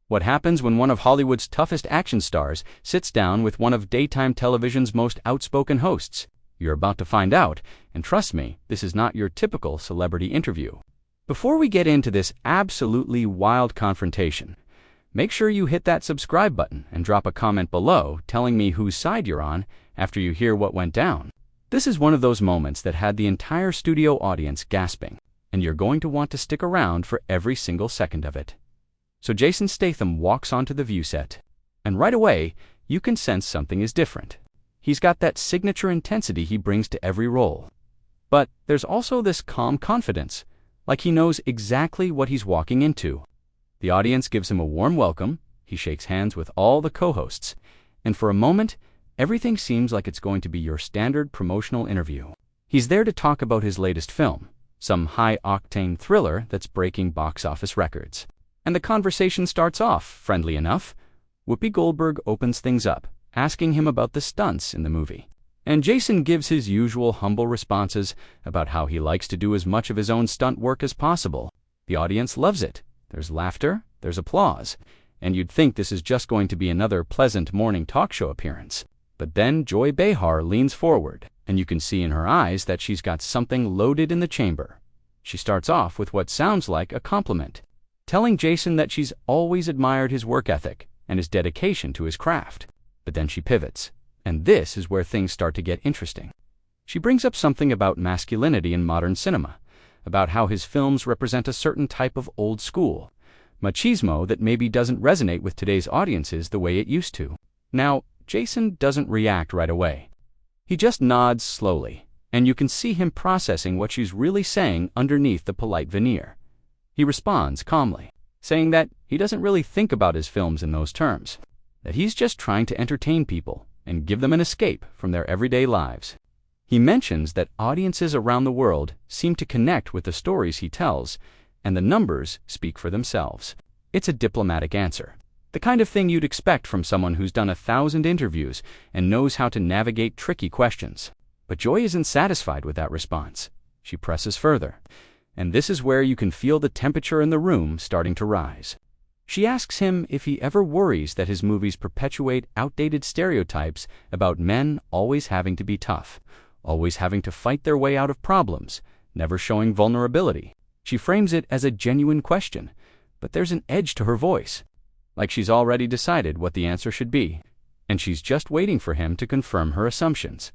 What happens when one of Hollywood's toughest action stars sits down with one of daytime television's most outspoken hosts? You're about to find out, and trust me, this is not your typical celebrity interview. Before we get into this absolutely wild confrontation, make sure you hit that subscribe button and drop a comment below telling me whose side you're on after you hear what went down. This is one of those moments that had the entire studio audience gasping, and you're going to want to stick around for every single second of it. So Jason Statham walks onto the view set, and right away, you can sense something is different. He's got that signature intensity he brings to every role. But there's also this calm confidence, like he knows exactly what he's walking into. The audience gives him a warm welcome, he shakes hands with all the co-hosts, and for a moment, everything seems like it's going to be your standard promotional interview. He's there to talk about his latest film, some high-octane thriller that's breaking box office records. And the conversation starts off friendly enough. Whoopi Goldberg opens things up, asking him about the stunts in the movie. And Jason gives his usual humble responses about how he likes to do as much of his own stunt work as possible. The audience loves it. There's laughter, there's applause, and you'd think this is just going to be another pleasant morning talk show appearance. But then Joy Behar leans forward, and you can see in her eyes that she's got something loaded in the chamber. She starts off with what sounds like a compliment, telling Jason that she's always admired his work ethic and his dedication to his craft. But then she pivots, and this is where things start to get interesting. She brings up something about masculinity in modern cinema, about how his films represent a certain type of old school machismo that maybe doesn't resonate with today's audiences the way it used to. Now, Jason doesn't react right away. He just nods slowly, and you can see him processing what she's really saying underneath the polite veneer. He responds calmly, saying that he doesn't really think about his films in those terms, that he's just trying to entertain people and give them an escape from their everyday lives. He mentions that audiences around the world seem to connect with the stories he tells, and the numbers speak for themselves. It's a diplomatic answer, the kind of thing you'd expect from someone who's done 1,000 interviews and knows how to navigate tricky questions. But Joy isn't satisfied with that response. She presses further, and this is where you can feel the temperature in the room starting to rise. She asks him if he ever worries that his movies perpetuate outdated stereotypes about men always having to be tough, always having to fight their way out of problems, never showing vulnerability. She frames it as a genuine question, but there's an edge to her voice, like she's already decided what the answer should be, and she's just waiting for him to confirm her assumptions.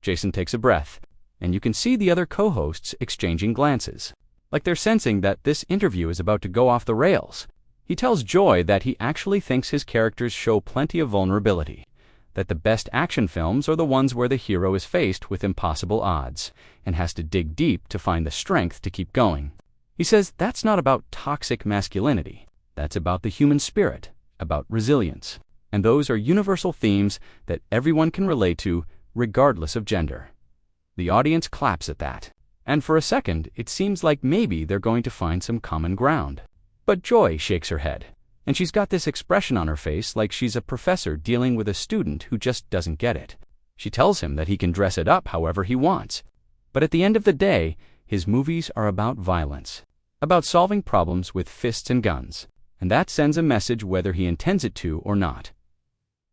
Jason takes a breath, and you can see the other co-hosts exchanging glances, like they're sensing that this interview is about to go off the rails. He tells Joy that he actually thinks his characters show plenty of vulnerability, that the best action films are the ones where the hero is faced with impossible odds and has to dig deep to find the strength to keep going. He says that's not about toxic masculinity. That's about the human spirit, about resilience. And those are universal themes that everyone can relate to, regardless of gender. The audience claps at that, and for a second, it seems like maybe they're going to find some common ground. But Joy shakes her head, and she's got this expression on her face like she's a professor dealing with a student who just doesn't get it. She tells him that he can dress it up however he wants, but at the end of the day, his movies are about violence, about solving problems with fists and guns, and that sends a message whether he intends it to or not.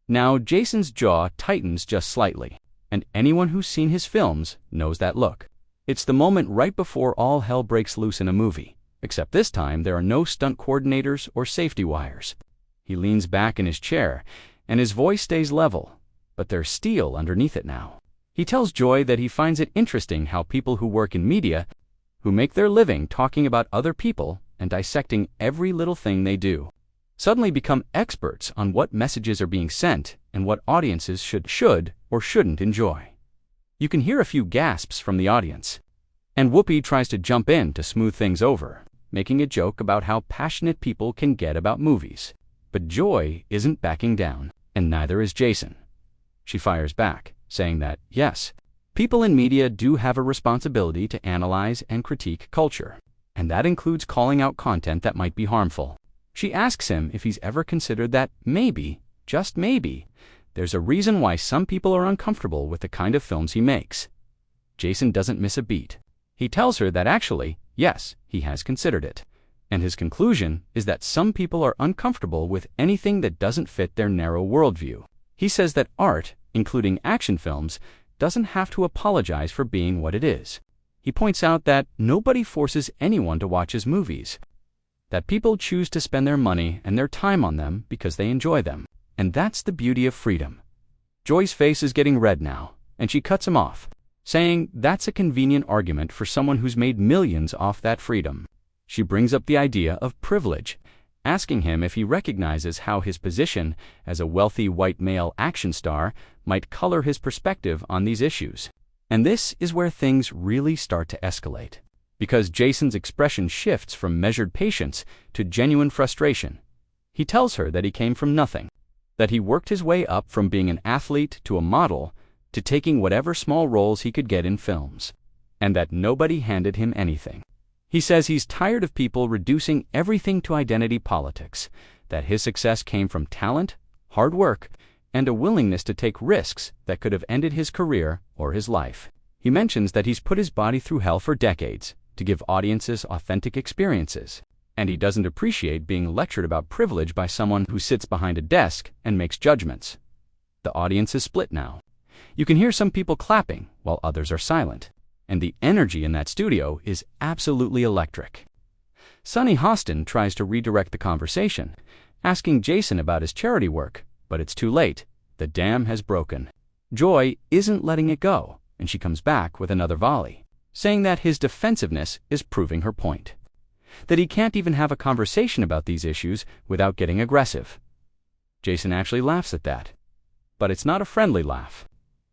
Now, Jason's jaw tightens just slightly, and anyone who's seen his films knows that look. It's the moment right before all hell breaks loose in a movie, except this time there are no stunt coordinators or safety wires. He leans back in his chair, and his voice stays level, but there's steel underneath it now. He tells Joy that he finds it interesting how people who work in media, who make their living talking about other people and dissecting every little thing they do, suddenly become experts on what messages are being sent and what audiences should or shouldn't enjoy. You can hear a few gasps from the audience, and Whoopi tries to jump in to smooth things over, making a joke about how passionate people can get about movies. But Joy isn't backing down, and neither is Jason. She fires back, saying that, yes, people in media do have a responsibility to analyze and critique culture, and that includes calling out content that might be harmful. She asks him if he's ever considered that maybe, just maybe, there's a reason why some people are uncomfortable with the kind of films he makes. Jason doesn't miss a beat. He tells her that actually, yes, he has considered it, And his conclusion is that some people are uncomfortable with anything that doesn't fit their narrow worldview. He says that art, including action films, doesn't have to apologize for being what it is. He points out that nobody forces anyone to watch his movies, that people choose to spend their money and their time on them because they enjoy them. And that's the beauty of freedom. Joy's face is getting red now, and she cuts him off, saying that's a convenient argument for someone who's made millions off that freedom. She brings up the idea of privilege, asking him if he recognizes how his position as a wealthy white male action star might color his perspective on these issues. And this is where things really start to escalate, because Jason's expression shifts from measured patience to genuine frustration. He tells her that he came from nothing, that he worked his way up from being an athlete to a model to taking whatever small roles he could get in films, and that nobody handed him anything. He says he's tired of people reducing everything to identity politics, that his success came from talent, hard work, and a willingness to take risks that could have ended his career or his life. He mentions that he's put his body through hell for decades to give audiences authentic experiences, and he doesn't appreciate being lectured about privilege by someone who sits behind a desk and makes judgments. The audience is split now. You can hear some people clapping while others are silent, and the energy in that studio is absolutely electric. Sunny Hostin tries to redirect the conversation, asking Jason about his charity work, but it's too late. The dam has broken. Joy isn't letting it go, and she comes back with another volley, saying that his defensiveness is proving her point, that he can't even have a conversation about these issues without getting aggressive. Jason actually laughs at that, but it's not a friendly laugh.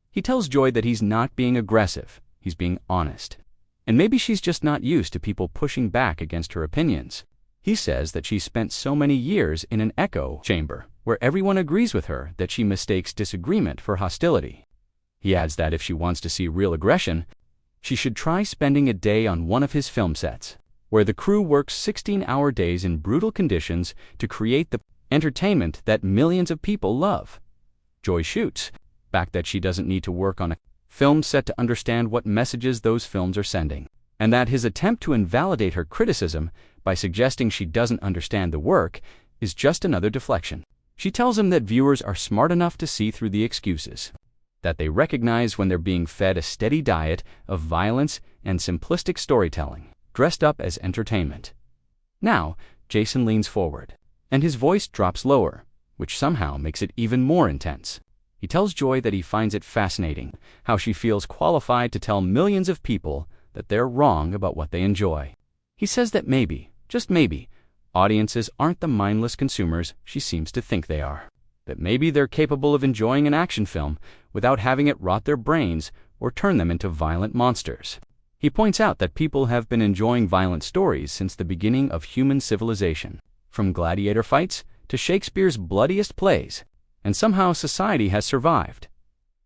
He tells Joy that he's not being aggressive, he's being honest, and maybe she's just not used to people pushing back against her opinions. He says that she spent so many years in an echo chamber where everyone agrees with her that she mistakes disagreement for hostility. He adds that if she wants to see real aggression, she should try spending a day on one of his film sets, where the crew works 16-hour days in brutal conditions to create the entertainment that millions of people love. Joy shoots back that she doesn't need to work on a film set to understand what messages those films are sending, and that his attempt to invalidate her criticism by suggesting she doesn't understand the work is just another deflection. She tells him that viewers are smart enough to see through the excuses, that they recognize when they're being fed a steady diet of violence and simplistic storytelling, dressed up as entertainment. Now, Jason leans forward, and his voice drops lower, which somehow makes it even more intense. He tells Joy that he finds it fascinating how she feels qualified to tell millions of people that they're wrong about what they enjoy. He says that maybe, just maybe, audiences aren't the mindless consumers she seems to think they are, that maybe they're capable of enjoying an action film without having it rot their brains or turn them into violent monsters. He points out that people have been enjoying violent stories since the beginning of human civilization, from gladiator fights to Shakespeare's bloodiest plays, and somehow society has survived.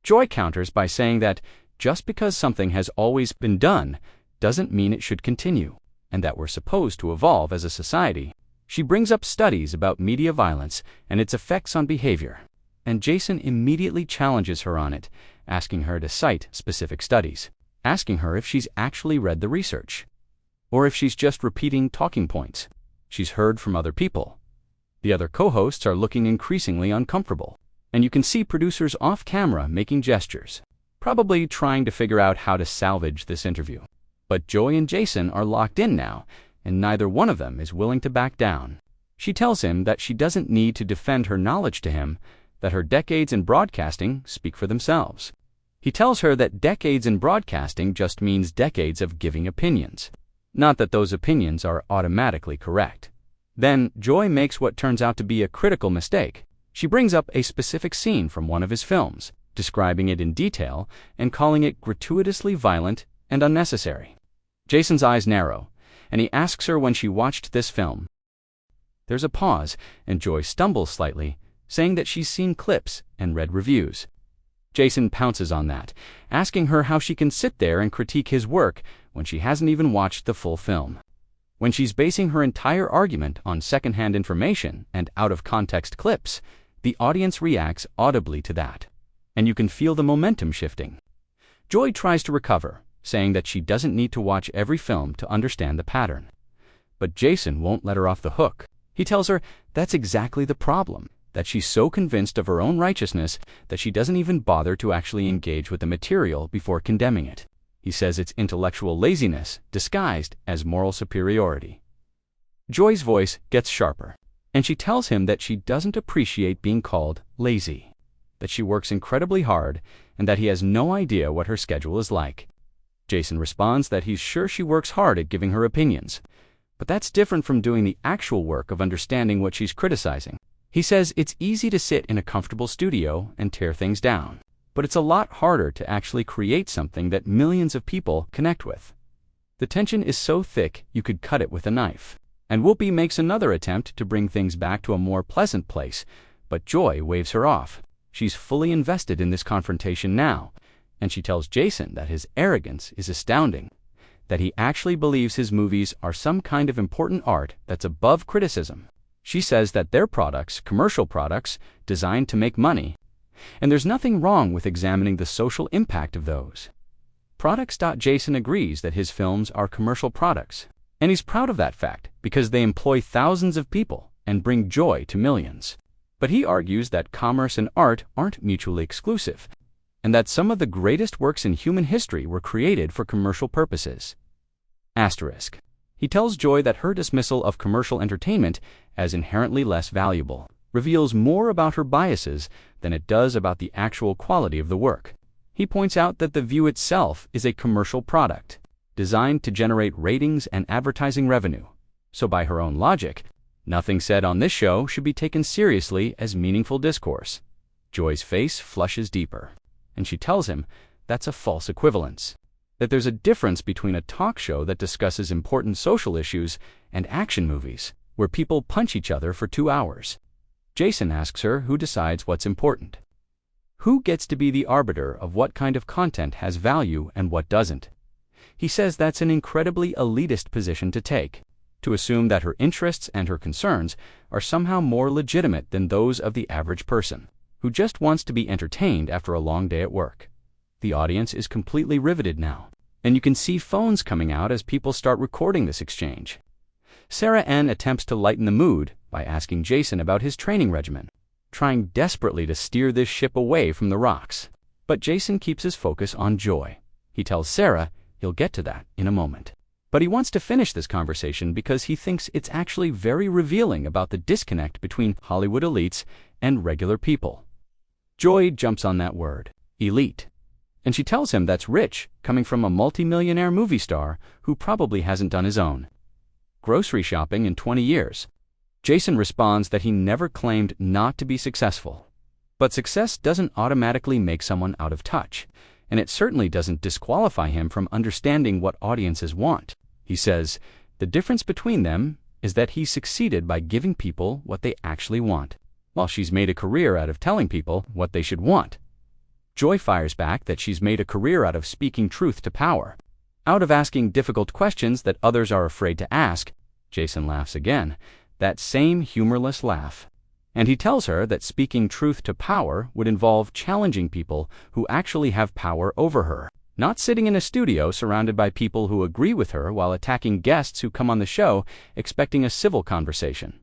Joy counters by saying that just because something has always been done doesn't mean it should continue, and that we're supposed to evolve as a society. She brings up studies about media violence and its effects on behavior, and Jason immediately challenges her on it, asking her to cite specific studies, asking her if she's actually read the research, or if she's just repeating talking points she's heard from other people. The other co-hosts are looking increasingly uncomfortable, and you can see producers off camera making gestures, probably trying to figure out how to salvage this interview. But Joy and Jason are locked in now, and neither one of them is willing to back down. She tells him that she doesn't need to defend her knowledge to him, that her decades in broadcasting speak for themselves. He tells her that decades in broadcasting just means decades of giving opinions, not that those opinions are automatically correct. Then Joy makes what turns out to be a critical mistake. She brings up a specific scene from one of his films, describing it in detail and calling it gratuitously violent and unnecessary. Jason's eyes narrow, and he asks her when she watched this film. There's a pause, and Joy stumbles slightly, saying that she's seen clips and read reviews. Jason pounces on that, asking her how she can sit there and critique his work when she hasn't even watched the full film, when she's basing her entire argument on secondhand information and out-of-context clips. The audience reacts audibly to that, and you can feel the momentum shifting. Joy tries to recover, saying that she doesn't need to watch every film to understand the pattern, But Jason won't let her off the hook. He tells her that's exactly the problem, that she's so convinced of her own righteousness that she doesn't even bother to actually engage with the material before condemning it. He says it's intellectual laziness disguised as moral superiority. Joy's voice gets sharper, and she tells him that she doesn't appreciate being called lazy, that she works incredibly hard, and that he has no idea what her schedule is like. Jason responds that he's sure she works hard at giving her opinions, but that's different from doing the actual work of understanding what she's criticizing. He says it's easy to sit in a comfortable studio and tear things down, but it's a lot harder to actually create something that millions of people connect with. The tension is so thick you could cut it with a knife. And Whoopi makes another attempt to bring things back to a more pleasant place, but Joy waves her off. She's fully invested in this confrontation now, and she tells Jason that his arrogance is astounding, that he actually believes his movies are some kind of important art that's above criticism. She says that they're products, commercial products, designed to make money, and there's nothing wrong with examining the social impact of those products. Jason agrees that his films are commercial products, and he's proud of that fact because they employ thousands of people and bring joy to millions. But he argues that commerce and art aren't mutually exclusive, and that some of the greatest works in human history were created for commercial purposes. Asterisk. He tells Joy that her dismissal of commercial entertainment as inherently less valuable reveals more about her biases than it does about the actual quality of the work. He points out that The View itself is a commercial product, designed to generate ratings and advertising revenue. So by her own logic, nothing said on this show should be taken seriously as meaningful discourse. Joy's face flushes deeper, and she tells him that's a false equivalence, that there's a difference between a talk show that discusses important social issues and action movies, where people punch each other for 2 hours. Jason asks her who decides what's important. Who gets to be the arbiter of what kind of content has value and what doesn't? He says that's an incredibly elitist position to take, to assume that her interests and her concerns are somehow more legitimate than those of the average person, who just wants to be entertained after a long day at work. The audience is completely riveted now, and you can see phones coming out as people start recording this exchange. Sarah N. attempts to lighten the mood by asking Jason about his training regimen, trying desperately to steer this ship away from the rocks. But Jason keeps his focus on Joy. He tells Sarah he'll get to that in a moment. But he wants to finish this conversation because he thinks it's actually very revealing about the disconnect between Hollywood elites and regular people. Joy jumps on that word, elite, and she tells him that's rich, coming from a multimillionaire movie star who probably hasn't done his own grocery shopping in 20 years. Jason responds that he never claimed not to be successful. But success doesn't automatically make someone out of touch, and it certainly doesn't disqualify him from understanding what audiences want. He says the difference between them is that he succeeded by giving people what they actually want, while she's made a career out of telling people what they should want. Joy fires back that she's made a career out of speaking truth to power, out of asking difficult questions that others are afraid to ask. Jason laughs again, that same humorless laugh. And he tells her that speaking truth to power would involve challenging people who actually have power over her, not sitting in a studio surrounded by people who agree with her while attacking guests who come on the show expecting a civil conversation.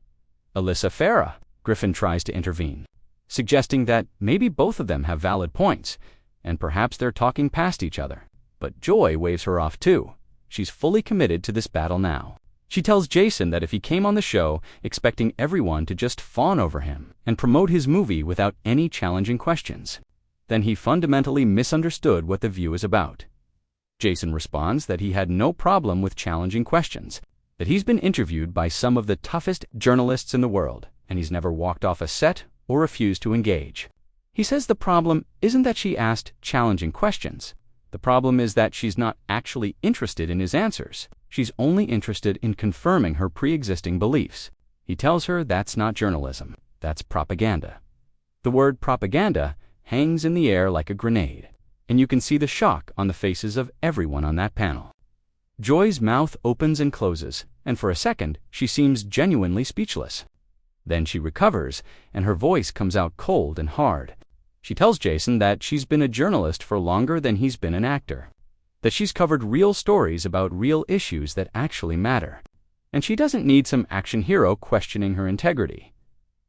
Alyssa Farah, Griffin tries to intervene, suggesting that maybe both of them have valid points, and perhaps they're talking past each other. But Joy waves her off too. She's fully committed to this battle now. She tells Jason that if he came on the show expecting everyone to just fawn over him and promote his movie without any challenging questions, then he fundamentally misunderstood what The View is about. Jason responds that he had no problem with challenging questions, that he's been interviewed by some of the toughest journalists in the world, and he's never walked off a set or refused to engage. He says the problem isn't that she asked challenging questions. The problem is that she's not actually interested in his answers. She's only interested in confirming her pre-existing beliefs. He tells her that's not journalism, that's propaganda. The word propaganda hangs in the air like a grenade, and you can see the shock on the faces of everyone on that panel. Joy's mouth opens and closes, and for a second she seems genuinely speechless. Then she recovers, and her voice comes out cold and hard. She tells Jason that she's been a journalist for longer than he's been an actor, that she's covered real stories about real issues that actually matter, And she doesn't need some action hero questioning her integrity.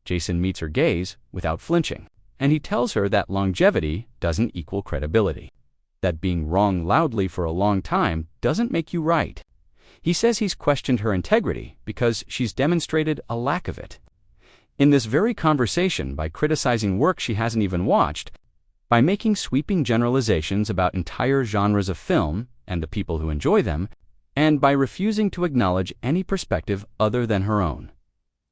Jason meets her gaze without flinching, and he tells her that longevity doesn't equal credibility. That being wrong loudly for a long time doesn't make you right. He says he's questioned her integrity because she's demonstrated a lack of it. In this very conversation, by criticizing work she hasn't even watched, by making sweeping generalizations about entire genres of film and the people who enjoy them, and by refusing to acknowledge any perspective other than her own.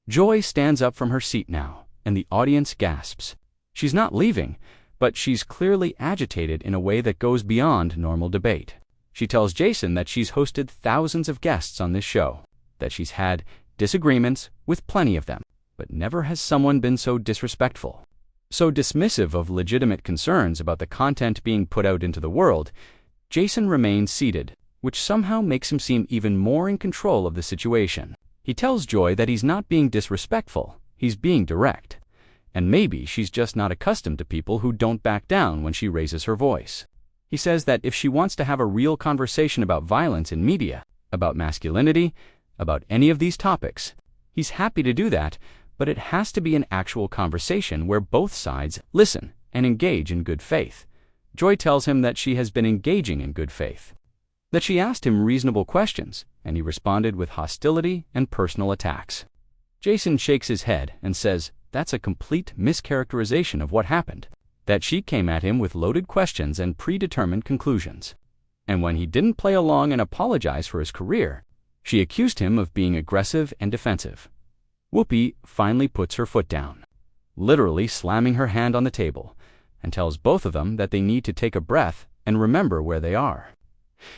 Joy stands up from her seat now, and the audience gasps. She's not leaving, but she's clearly agitated in a way that goes beyond normal debate. She tells Jason that she's hosted thousands of guests on this show, that she's had disagreements with plenty of them, but never has someone been so disrespectful, so dismissive of legitimate concerns about the content being put out into the world. Jason remains seated, which somehow makes him seem even more in control of the situation. He tells Joy that he's not being disrespectful, he's being direct. And maybe she's just not accustomed to people who don't back down when she raises her voice. He says that if she wants to have a real conversation about violence in media, about masculinity, about any of these topics, he's happy to do that, but it has to be an actual conversation where both sides listen and engage in good faith. Joy tells him that she has been engaging in good faith, that she asked him reasonable questions, and he responded with hostility and personal attacks. Jason shakes his head and says that's a complete mischaracterization of what happened, that she came at him with loaded questions and predetermined conclusions. And when he didn't play along and apologize for his career, she accused him of being aggressive and defensive. Whoopi finally puts her foot down, literally slamming her hand on the table, and tells both of them that they need to take a breath and remember where they are.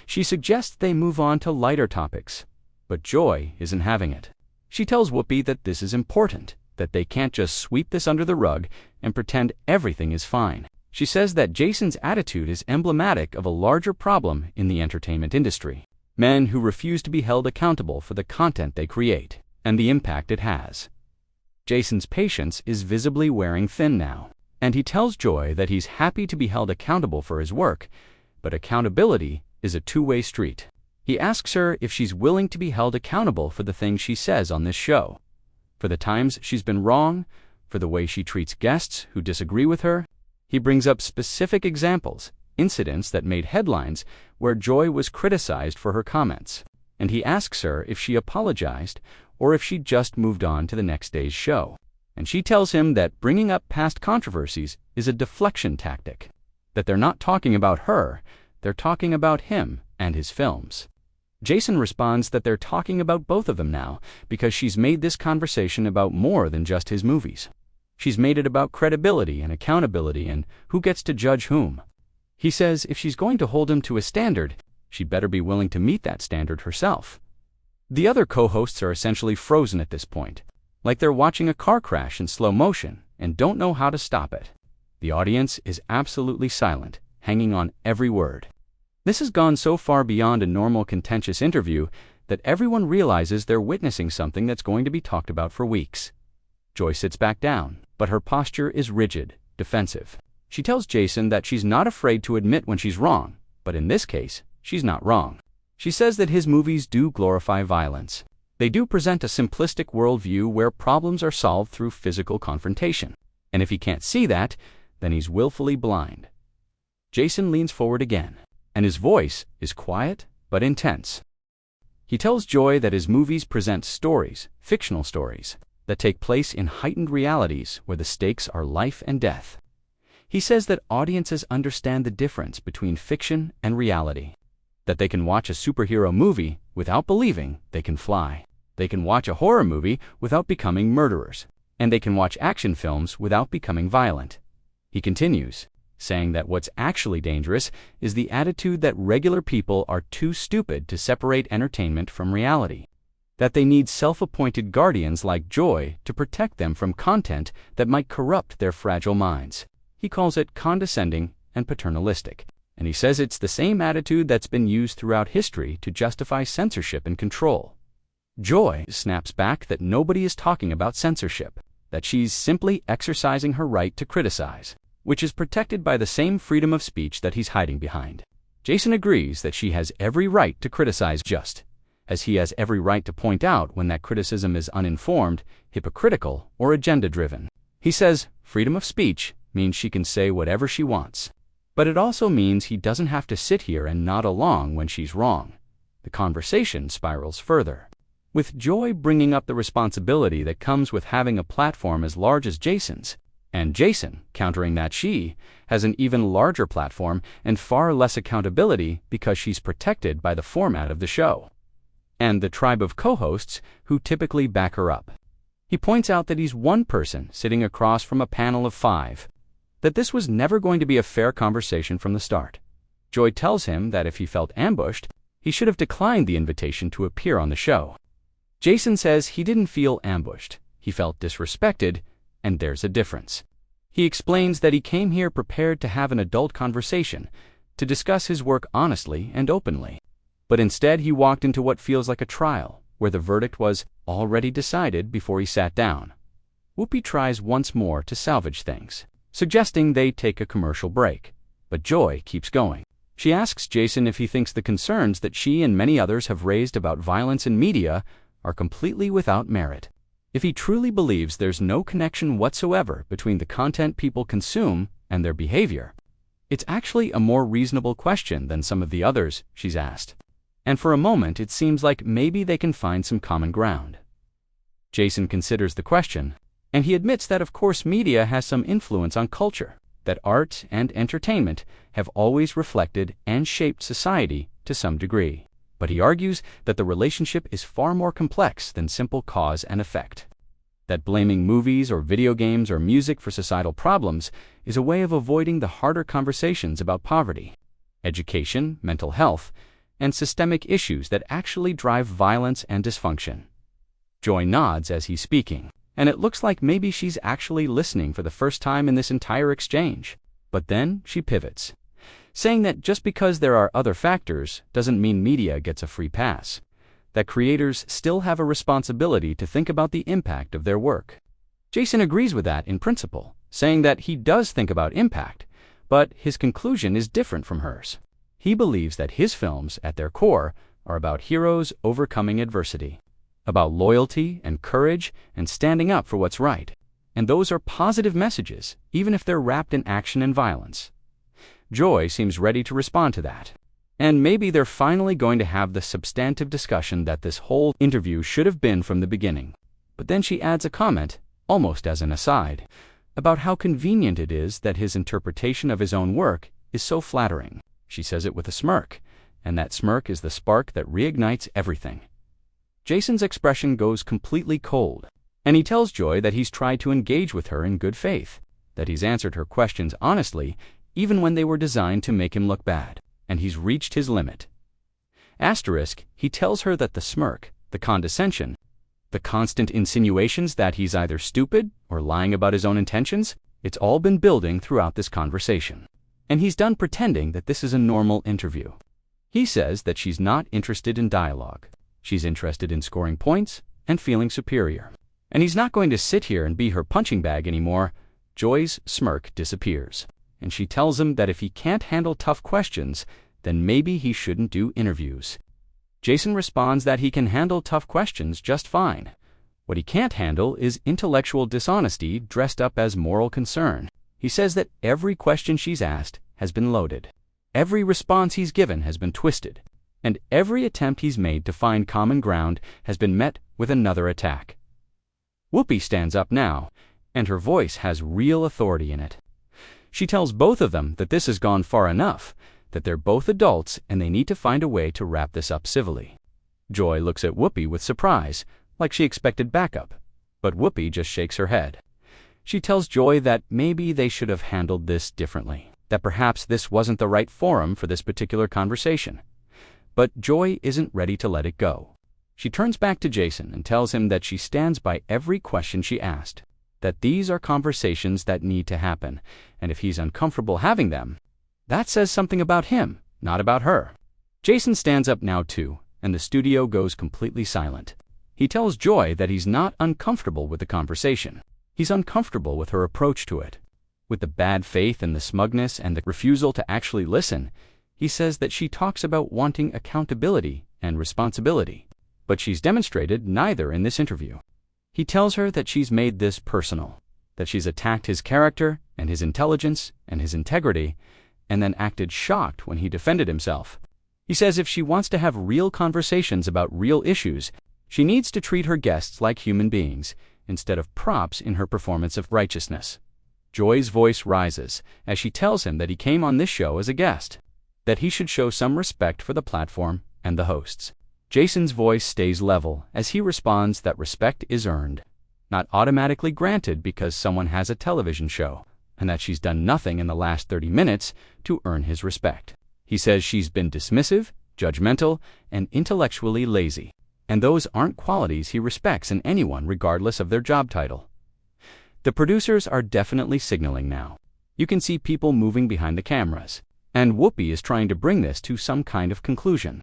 She suggests they move on to lighter topics, but Joy isn't having it. She tells Whoopi that this is important, that they can't just sweep this under the rug and pretend everything is fine. She says that Jason's attitude is emblematic of a larger problem in the entertainment industry: men who refuse to be held accountable for the content they create and the impact it has. Jason's patience is visibly wearing thin now, and he tells Joy that he's happy to be held accountable for his work, but accountability is a two-way street. He asks her if she's willing to be held accountable for the things she says on this show, for the times she's been wrong, for the way she treats guests who disagree with her. He brings up specific examples, incidents that made headlines where Joy was criticized for her comments, and he asks her if she apologized or if she just moved on to the next day's show. And she tells him that bringing up past controversies is a deflection tactic, that they're not talking about her, they're talking about him and his films. Jason responds that they're talking about both of them now because she's made this conversation about more than just his movies. She's made it about credibility and accountability and who gets to judge whom. He says if she's going to hold him to a standard, she'd better be willing to meet that standard herself. The other co-hosts are essentially frozen at this point, like they're watching a car crash in slow motion and don't know how to stop it. The audience is absolutely silent, hanging on every word. This has gone so far beyond a normal contentious interview that everyone realizes they're witnessing something that's going to be talked about for weeks. Joy sits back down, but her posture is rigid, defensive. She tells Jason that she's not afraid to admit when she's wrong, but in this case, she's not wrong. She says that his movies do glorify violence. They do present a simplistic worldview where problems are solved through physical confrontation. And if he can't see that, then he's willfully blind. Jason leans forward again, and his voice is quiet but intense. He tells Joy that his movies present stories, fictional stories, that take place in heightened realities where the stakes are life and death. He says that audiences understand the difference between fiction and reality, that they can watch a superhero movie without believing they can fly. They can watch a horror movie without becoming murderers, and they can watch action films without becoming violent. He continues, saying that what's actually dangerous is the attitude that regular people are too stupid to separate entertainment from reality, that they need self-appointed guardians like Joy to protect them from content that might corrupt their fragile minds. He calls it condescending and paternalistic, and he says it's the same attitude that's been used throughout history to justify censorship and control. Joy snaps back that nobody is talking about censorship, that she's simply exercising her right to criticize, which is protected by the same freedom of speech that he's hiding behind. Jason agrees that she has every right to criticize just as he has every right to point out when that criticism is uninformed, hypocritical, or agenda-driven. He says freedom of speech means she can say whatever she wants. But it also means he doesn't have to sit here and nod along when she's wrong. The conversation spirals further, with Joy bringing up the responsibility that comes with having a platform as large as Jason's, and Jason countering that she has an even larger platform and far less accountability because she's protected by the format of the show and the tribe of co-hosts who typically back her up. He points out that he's one person sitting across from a panel of 5, that this was never going to be a fair conversation from the start. Joy tells him that if he felt ambushed, he should have declined the invitation to appear on the show. Jason says he didn't feel ambushed, he felt disrespected, and there's a difference. He explains that he came here prepared to have an adult conversation, to discuss his work honestly and openly. But instead he walked into what feels like a trial, where the verdict was already decided before he sat down. Whoopi tries once more to salvage things, suggesting they take a commercial break, but Joy keeps going. She asks Jason if he thinks the concerns that she and many others have raised about violence in media are completely without merit. If he truly believes there's no connection whatsoever between the content people consume and their behavior. It's actually a more reasonable question than some of the others she's asked. And for a moment it seems like maybe they can find some common ground. Jason considers the question, and he admits that of course media has some influence on culture, that art and entertainment have always reflected and shaped society to some degree. But he argues that the relationship is far more complex than simple cause and effect. That blaming movies or video games or music for societal problems is a way of avoiding the harder conversations about poverty, education, mental health, and systemic issues that actually drive violence and dysfunction. Joy nods as he's speaking, and it looks like maybe she's actually listening for the first time in this entire exchange. But then she pivots, saying that just because there are other factors doesn't mean media gets a free pass, that creators still have a responsibility to think about the impact of their work. Jason agrees with that in principle, saying that he does think about impact, but his conclusion is different from hers. He believes that his films, at their core, are about heroes overcoming adversity, about loyalty and courage and standing up for what's right. And those are positive messages, even if they're wrapped in action and violence. Joy seems ready to respond to that. And maybe they're finally going to have the substantive discussion that this whole interview should have been from the beginning. But then she adds a comment, almost as an aside, about how convenient it is that his interpretation of his own work is so flattering. She says it with a smirk, and that smirk is the spark that reignites everything. Jason's expression goes completely cold, and he tells Joy that he's tried to engage with her in good faith, that he's answered her questions honestly, even when they were designed to make him look bad, and he's reached his limit. Asterisk, he tells her that the smirk, the condescension, the constant insinuations that he's either stupid or lying about his own intentions, it's all been building throughout this conversation. And he's done pretending that this is a normal interview. He says that she's not interested in dialogue. She's interested in scoring points and feeling superior. And he's not going to sit here and be her punching bag anymore. Joy's smirk disappears, and she tells him that if he can't handle tough questions, then maybe he shouldn't do interviews. Jason responds that he can handle tough questions just fine. What he can't handle is intellectual dishonesty dressed up as moral concern. He says that every question she's asked has been loaded. Every response he's given has been twisted, and every attempt he's made to find common ground has been met with another attack. Whoopi stands up now, and her voice has real authority in it. She tells both of them that this has gone far enough, that they're both adults and they need to find a way to wrap this up civilly. Joy looks at Whoopi with surprise, like she expected backup, but Whoopi just shakes her head. She tells Joy that maybe they should have handled this differently, that perhaps this wasn't the right forum for this particular conversation. But Joy isn't ready to let it go. She turns back to Jason and tells him that she stands by every question she asked, that these are conversations that need to happen, and if he's uncomfortable having them, that says something about him, not about her. Jason stands up now too, and the studio goes completely silent. He tells Joy that he's not uncomfortable with the conversation. He's uncomfortable with her approach to it. With the bad faith and the smugness and the refusal to actually listen, he says that she talks about wanting accountability and responsibility. But she's demonstrated neither in this interview. He tells her that she's made this personal, that she's attacked his character and his intelligence and his integrity, and then acted shocked when he defended himself. He says if she wants to have real conversations about real issues, she needs to treat her guests like human beings instead of props in her performance of righteousness. Joy's voice rises as she tells him that he came on this show as a guest, that he should show some respect for the platform and the hosts. Jason's voice stays level as he responds that respect is earned, not automatically granted because someone has a television show, and that she's done nothing in the last 30 minutes to earn his respect. He says she's been dismissive, judgmental, and intellectually lazy, and those aren't qualities he respects in anyone regardless of their job title. The producers are definitely signaling now. You can see people moving behind the cameras, and Whoopi is trying to bring this to some kind of conclusion.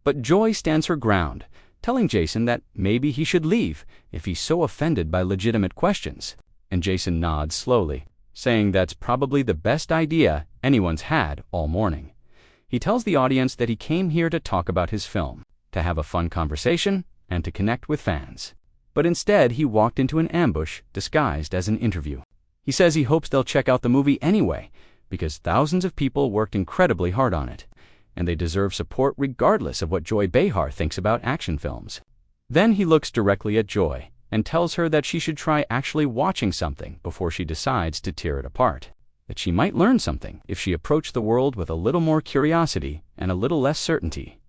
But Joy stands her ground, telling Jason that maybe he should leave if he's so offended by legitimate questions, and Jason nods slowly, saying that's probably the best idea anyone's had all morning. He tells the audience that he came here to talk about his film, to have a fun conversation, and to connect with fans. But instead, he walked into an ambush disguised as an interview. He says he hopes they'll check out the movie anyway, because thousands of people worked incredibly hard on it, and they deserve support regardless of what Joy Behar thinks about action films. Then he looks directly at Joy and tells her that she should try actually watching something before she decides to tear it apart, that she might learn something if she approached the world with a little more curiosity and a little less certainty.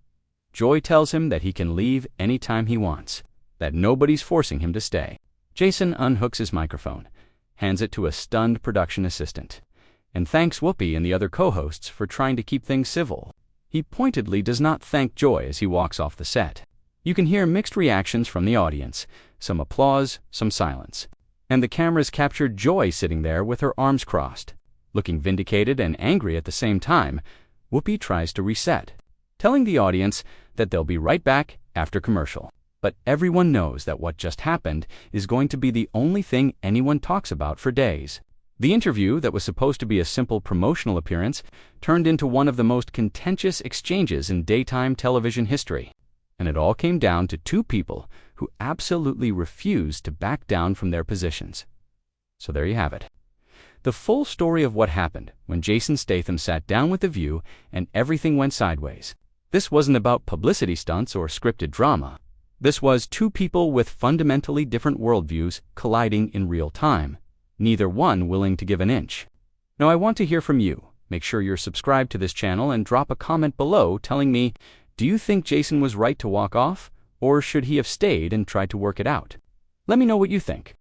Joy tells him that he can leave anytime he wants, that nobody's forcing him to stay. Jason unhooks his microphone, hands it to a stunned production assistant, and thanks Whoopi and the other co-hosts for trying to keep things civil. He pointedly does not thank Joy as he walks off the set. You can hear mixed reactions from the audience, some applause, some silence, and the cameras captured Joy sitting there with her arms crossed. Looking vindicated and angry at the same time, Whoopi tries to reset, telling the audience that they'll be right back after commercial. But everyone knows that what just happened is going to be the only thing anyone talks about for days. The interview that was supposed to be a simple promotional appearance turned into one of the most contentious exchanges in daytime television history. And it all came down to two people who absolutely refused to back down from their positions. So there you have it. The full story of what happened when Jason Statham sat down with The View and everything went sideways. This wasn't about publicity stunts or scripted drama. This was two people with fundamentally different worldviews colliding in real time, neither one willing to give an inch. Now I want to hear from you. Make sure you're subscribed to this channel and drop a comment below telling me, do you think Jason was right to walk off, or should he have stayed and tried to work it out? Let me know what you think.